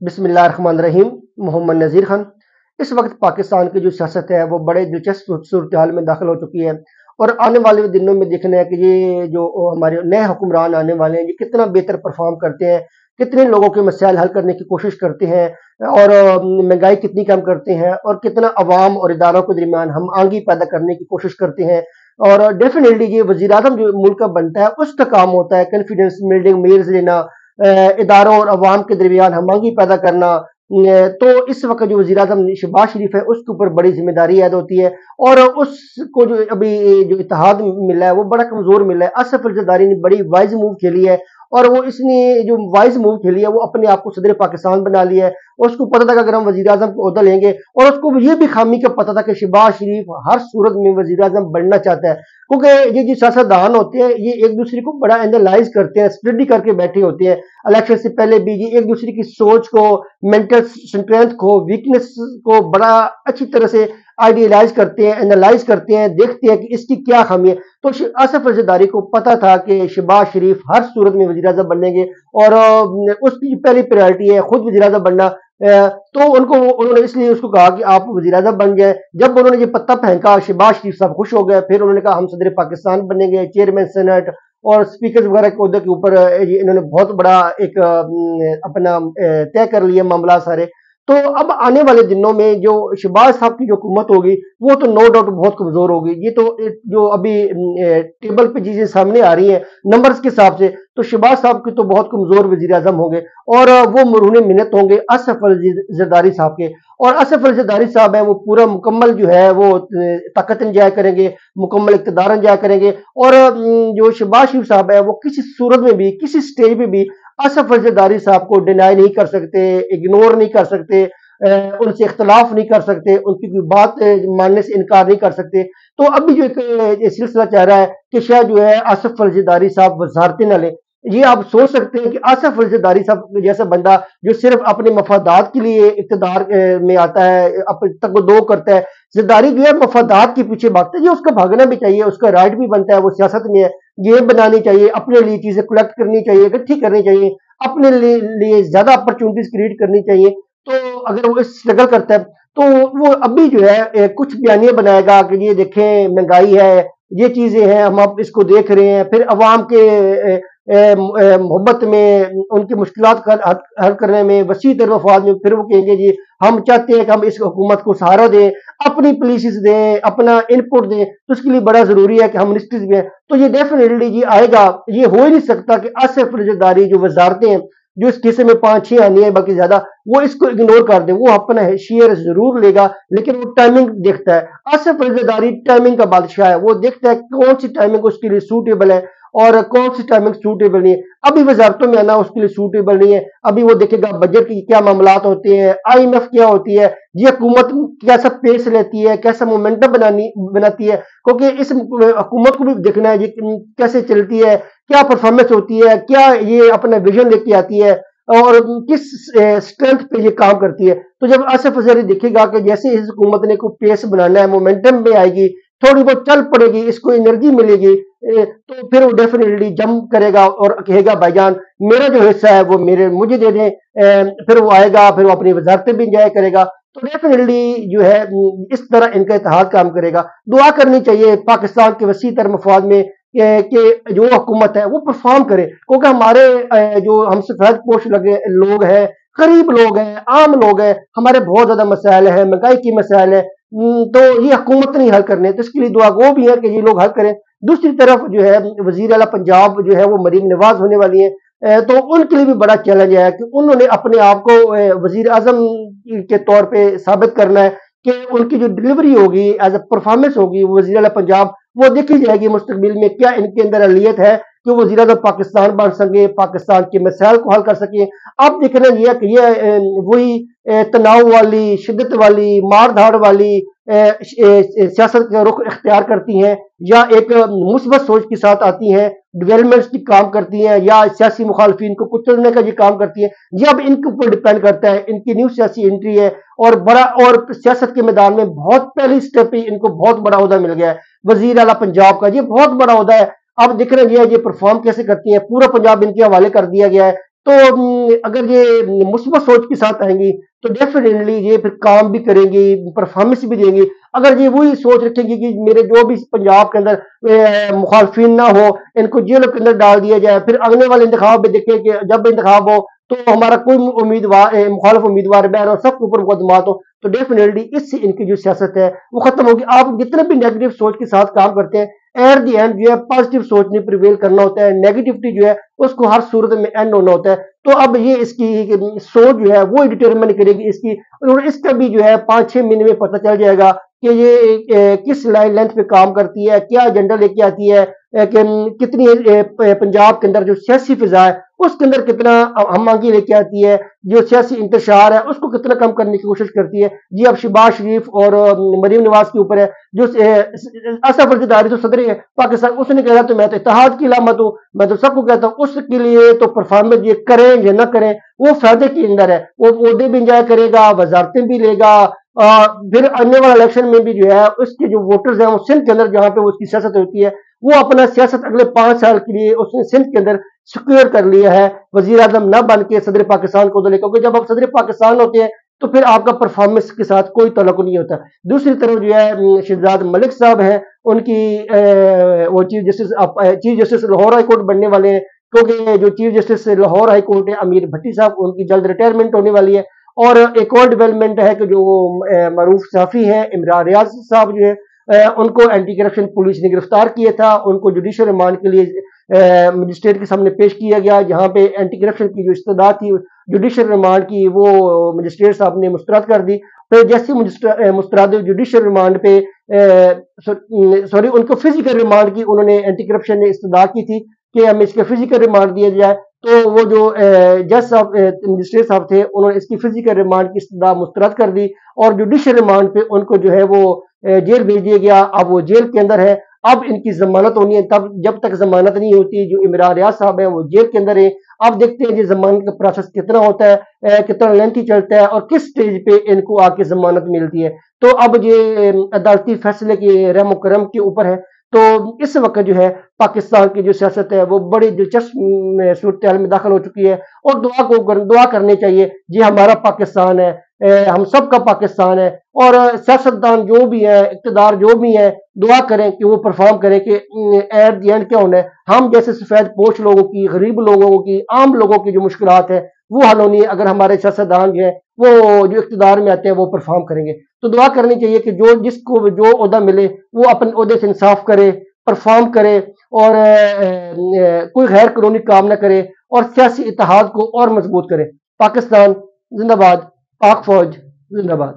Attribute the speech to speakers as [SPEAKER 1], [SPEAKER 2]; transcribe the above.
[SPEAKER 1] बिस्मिल्लाहिर्रहमानिर्रहीम। मोहम्मद नज़ीर खान। इस वक्त पाकिस्तान की जो सियासत है वो बड़े दिलचस्प सूरत हाल में दाखिल हो चुकी है, और आने वाले दिनों में देखना है कि ये जो हमारे नए हुक्मरान आने वाले हैं ये कितना बेहतर परफॉर्म करते हैं, कितने लोगों के मसाइल हल करने की कोशिश करते हैं, और महंगाई कितनी कम करते हैं, और कितना अवाम और इदारों के दरमियान हम आंगी पैदा करने की कोशिश करते हैं। और डेफिनेटली ये वज़ीर आज़म जो मुल्क का बनता है उसका काम होता है कॉन्फिडेंस बिल्डिंग, मेयर्स लेना, इदारों और अवाम के दरमियान हमआंगी पैदा करना। तो इस वक्त जो वज़ीर आज़म शहबाज शरीफ है उसके ऊपर बड़ी जिम्मेदारी ऐड होती है, और उसको जो अभी जो इत्तेहाद मिला है वो बड़ा कमज़ोर मिला है। आसिफ अली ज़रदारी ने बड़ी वाइज मूव खेली है, और वो इसने जो वाइज मूव खेली है वो अपने आप को सदर पाकिस्तान बना लिया है। और उसको पता था कि अगर हम वज़ीर आज़म को ओहदा लेंगे, और उसको ये भी खामी का पता था कि शहबाज शरीफ हर सूरत में वज़ीर आज़म बनना चाहता है, क्योंकि ये जो सियासतदान होते हैं ये एक दूसरे को बड़ा एनालाइज करते हैं, स्टडी करके बैठे होते हैं। इलेक्शन से पहले भी ये एक दूसरे की सोच को, मेंटल स्ट्रेंथ को, वीकनेस को बड़ा अच्छी तरह से आइडियलाइज करते हैं, एनालाइज करते हैं, देखते हैं कि इसकी क्या खामी है। तो आसिफ अली ज़रदारी को पता था कि शहबाज शरीफ हर सूरत में वज़ीर आज़म बनेंगे, और उसकी पहली प्रायोरिटी है खुद वज़ीर आज़म बनना। तो उन्होंने इसलिए उसको कहा कि आप वज़ीर आज़म बन जाए। जब उन्होंने ये पत्ता फेंका शहबाज शरीफ साहब खुश हो गए, फिर उन्होंने कहा हम सदर पाकिस्तान बनेंगे, चेयरमैन सेनेट और स्पीकर वगैरह के ओहदे के ऊपर इन्होंने बहुत बड़ा एक अपना तय कर लिया मामला सारे। तो अब आने वाले दिनों में जो शहबाज साहब की जो हुकूमत होगी वो तो नो डाउट बहुत कमजोर होगी। ये तो जो अभी टेबल पे चीजें सामने आ रही हैं नंबर्स के हिसाब से, तो शहबाज साहब की तो बहुत कमजोर वजीर आजम होंगे, और वो मरहून मिन्नत होंगे आसिफ अली ज़रदारी साहब के। और आसिफ अली ज़रदारी साहब है वो पूरा मुकम्मल जो है वो ताकत इंजॉय करेंगे, मुकम्मल इक़्तिदार इंजॉय करेंगे। और जो शहबाज शरीफ साहब है वो किसी सूरत में भी, किसी स्टेज पे भी आसिफ अली ज़रदारी साहब को डिनाई नहीं कर सकते, इग्नोर नहीं कर सकते, उनसे इख्तलाफ नहीं कर सकते, उनकी कोई बात मानने से इनकार नहीं कर सकते। तो अभी जो एक सिलसिला चल रहा है कि शायद जो है आसिफ अली ज़रदारी साहब वज़ारतें न लें। ये आप सोच सकते हैं कि आसिफ अली ज़रदारी साहब जैसा बंदा जो सिर्फ अपने मफादात के लिए इक़्तिदार में आता है, अपने तकदो करता है, ज़रदारी जो है मफादात के पीछे भागता है। ये उसका भागना भी चाहिए, उसका राइट भी बनता है, वो सियासत में है, गेम बनानी चाहिए, अपने लिए चीजें कलेक्ट करनी चाहिए, इकट्ठी करनी चाहिए, अपने लिए ज्यादा अपॉर्चुनिटीज क्रिएट करनी चाहिए। तो अगर वो स्ट्रगल करता है तो वो अभी जो है कुछ बयानियां बनाएगा कि ये देखें महंगाई है, ये चीजें हैं, हम अब इसको देख रहे हैं, फिर अवाम के मोहब्बत में, उनकी मुश्किलात का हल करने में, वसी तर मफाद में, फिर वो कहेंगे जी हम चाहते हैं कि हम इस हुकूमत को सहारा दें, अपनी पॉलिसीज दें, अपना इनपुट दें। तो इसके लिए बड़ा जरूरी है कि हम मिनिस्ट्रीज भी हैं। तो ये डेफिनेटली ये आएगा। ये हो ही नहीं सकता कि आसिफ अली ज़रदारी जो वजारतें हैं जो इस किस्से में 5-6 आनी है बल्कि ज्यादा, वो इसको इग्नोर कर दे। वो अपना शेयर जरूर लेगा लेकिन वो टाइमिंग देखता है। आसिफ अली ज़रदारी टाइमिंग का बादशाह है, वो देखता है कौन सी टाइमिंग उसके लिए सूटेबल है और कौन सी टाइमिंग सूटेबल नहीं है। अभी वजारतों में आना उसके लिए सूटेबल नहीं है। अभी वो देखेगा बजट की क्या मामलात होते हैं, IMF क्या होती है, ये हुकूमत कैसा पेस लेती है, कैसा मोमेंटम बनाती है, क्योंकि इस हुकूमत को भी देखना है ये कैसे चलती है, क्या परफॉर्मेंस होती है, क्या ये अपना विजन लेके आती है, और किस स्ट्रेंथ पे ये काम करती है। तो जब आसिफ अजहरी देखेगा कि जैसे इस हुकूमत ने कोई पेस बनाना है, मोमेंटम में आएगी, थोड़ी बहुत चल पड़ेगी, इसको एनर्जी मिलेगी, तो फिर वो डेफिनेटली जम करेगा और कहेगा भाईजान मेरा जो हिस्सा है वो मुझे दे दें। फिर वो आएगा, फिर वो अपनी वजारतें भी इंजॉय करेगा। तो डेफिनेटली जो है इस तरह इनका इत्तेहाद काम करेगा। दुआ करनी चाहिए पाकिस्तान के वसी तर मफाद में कि जो हुकूमत है वो परफॉर्म करे, क्योंकि हमारे जो हमसे फैज पोश लगे लोग हैं, गरीब लोग हैं, आम लोग हैं, हमारे बहुत ज्यादा मसाइल है, महंगाई की मसाइल है। तो ये हुकूमत नहीं हल करने, तो इसके लिए दुआ गो भी है कि ये लोग हल करें। दूसरी तरफ जो है वजीर आला पंजाब जो है वो मरीम नवाज होने वाली है, तो उनके लिए भी बड़ा चैलेंज है कि उन्होंने अपने आप को वजीर आजम के तौर पे साबित करना है कि उनकी जो डिलीवरी होगी एज अ परफॉर्मेंस होगी वजीर आला पंजाब, वो देखी जाएगी मुस्तकबिल में क्या इनके अंदर अहलियत है कि वो वजीर आजम पाकिस्तान बन सके, पाकिस्तान के मसाइल को हल कर सके। अब देखना यह है कि ये वही तनाव वाली, शिद्दत वाली, मार धाड़ वाली सियासत का रुख इख्तियार करती हैं, या एक मुस्बत सोच के साथ आती हैं, डेवलपमेंट्स की काम करती हैं, या सियासी मुखालफिन को कुचलने का ये काम करती हैं। ये अब इनके ऊपर डिपेंड करता है, इनकी न्यू सियासी एंट्री है, और बड़ा और सियासत के मैदान में बहुत पहली स्टेप ही इनको बहुत बड़ा ओहदा मिल गया है वजीर आला पंजाब का। ये बहुत बड़ा ओहदा है। अब दिख रहा है ये परफॉर्म कैसे करती है, पूरा पंजाब इनके हवाले कर दिया गया है। تو اگر یہ مثبت سوچ کے ساتھ آئیں گی تو ڈیفینیٹلی یہ پھر کام بھی کریں گی، پرفارمنس بھی دیں گی۔ اگر یہ وہی سوچ رکھیں گی کہ میرے جو بھی پنجاب کے اندر مخالفین نہ ہو، ان کو جیلوں کے اندر ڈال دیا جائے، پھر اگلے والے انتخاب میں دیکھیں کہ جب انتخاب ہو تو ہمارا کوئی مخالف امیدوار بہر اور سب کے اوپر مقدمات ہو، تو ڈیفینیٹلی اس سے ان کی جو سیاست ہے وہ ختم ہوگی۔ آپ جتنے بھی نیگیٹو سوچ کے ساتھ کام کرتے ہیں، ایٹ دی اینڈ جو ہے پازیٹیو سوچ نے پریویل کرنا ہوتا ہے، نیگیٹیوٹی جو ہے اس کو ہر صورت میں اینڈ ہونا ہوتا ہے۔ تو اب یہ اس کی سوچ جو ہے وہ ڈٹرمن کرے گی اس کی، اور اس کا بھی جو ہے 5-6 مہینے میں پتہ چل جائے گا کہ یہ کس لائن لینتھ پہ کام کرتی ہے، کیا ایجنڈا لے کے آتی ہے، کہ کتنی پنجاب کے اندر جو سیاسی فضا ہے اس کے اندر کتنا ہم آگے لے کے آتی ہے، جو سیاسی انتشار ہے اس کو کتنا کم کرنے کی کوشش کرتی ہے۔ جی اب شہباز شریف اور مریم نواز کے اوپر ہے، جو اسد الزرداری تو صدر پاکستان، اس نے کہا تو میں تو اتحاد کی علامت ہوں، میں تو سب کو کہتا ہوں، اس کے لیے تو پرفارمنس یہ کریں یا نہ کریں وہ فائدے کے اندر ہے، وہ عہدے بھی انجوائے کرے گا، وزارتیں بھی لے گا، پھر آنے والا الیکشن میں بھی جو ہے اس کے جو ووٹرز ہیں وہ سندھ کے اندر جہاں پہ اس کی سیاست ہوتی ہے وہ اپنا سیاست اگلے 5 سال کے لیے اس نے سندھ کے اندر سیکیور کر لیا ہے، وزیر اعظم نہ بن کے صدر پاکستان کو دلے، کیونکہ جب آپ صدر پاکستان ہوتے ہیں تو پھر آپ کا پرفارمنس کے ساتھ کوئی تعلق نہیں ہوتا۔ دوسری طرف جو ہے شہزاد ملک صاحب ہیں، ان کی وہ chief justice Lahore high court بننے والے ہیں، کیونکہ جو chief justice Lahore high court ہے امیر بھٹی صاحب، ان کی جلد ریٹائرمنٹ ہونے والی ہے۔ اور ایک اور ڈیولپمنٹ ہے کہ جو معروف صحافی ہیں عمران ریاض صاحب جو ہے، ان کو اینٹی کرپشن پولیس نے گرفتار کیا تھا، ان کو جوڈیشل ریمانڈ کے لیے مجسٹریٹ کے سامنے پیش کیا گیا، جہاں پہ اینٹی کرپشن کی جو استدعا تھی جوڈیشل ریمانڈ کی وہ مجسٹریٹ صاحب نے مسترد کر دی۔ پھر جیسے مسترد جوڈیشل ریمانڈ پہ ان کو فزیکل ریمانڈ کی انہوں نے اینٹی کرپشن نے استدعا کی تھی کہ ہمیں اس کا فزیکل ریمانڈ دیا جائے، تو وہ جو جج صاحب مجسٹریٹ صاحب تھے انہوں نے اس کی فزیکل ریمانڈ کی استدعا مسترد کر دی، اور جوڈیشل ریمانڈ پہ ان کو جو ہے وہ جیل بھیج دیا گیا۔ اب وہ جیل کے اندر ہے، اب ان کی ضمانت ہونی ہے، تب جب تک ضمانت نہیں ہوتی جو عمران ریاض صاحب ہیں وہ جیل کے اندر ہیں۔ اب دیکھتے ہیں یہ ضمانت کا پروسیس کتنا ہوتا ہے، کتنا لینتھی چلتا ہے، اور کس سٹیج پہ ان کو آ کے ضمانت ملتی ہے۔ تو اب یہ عدالتی فیصلے کے رحم و کرم کے اوپر ہے۔ تو اس وقت جو ہے پاکستان کی جو سیاست ہے وہ بڑی دلچسپ صورتحال میں داخل ہو چکی ہے، اور دعا کرنی چاہیے یہ ہمارا پاکستان ہے، ہم سب کا پاکستان ہے، اور سیاستدان جو بھی ہے، اقتدار جو بھی ہے، دعا کریں کہ وہ پرفارم کریں کہ ایٹ دی اینڈ کیا ہونا ہے، ہم جیسے سفید پوش لوگوں کی، غریب لوگوں کی، عام لوگوں کی جو مشکلات ہیں وہ حل ہونی ہے اگر ہمارے سیاستدان جو ہیں وہ جو اقتدار میں آتے ہیں وہ پرفارم کریں گے۔ تو دعا کرنی چاہیے کہ جس کو جو عہدہ ملے وہ اپنے عہدے سے انصاف کرے، پرفارم کرے، اور کوئی غیر قانونی کام نہ کرے، اور سیاسی اتحاد کو اور مضبوط کرے۔ پاکستان زندہ باد، پاک فوج زندہ باد۔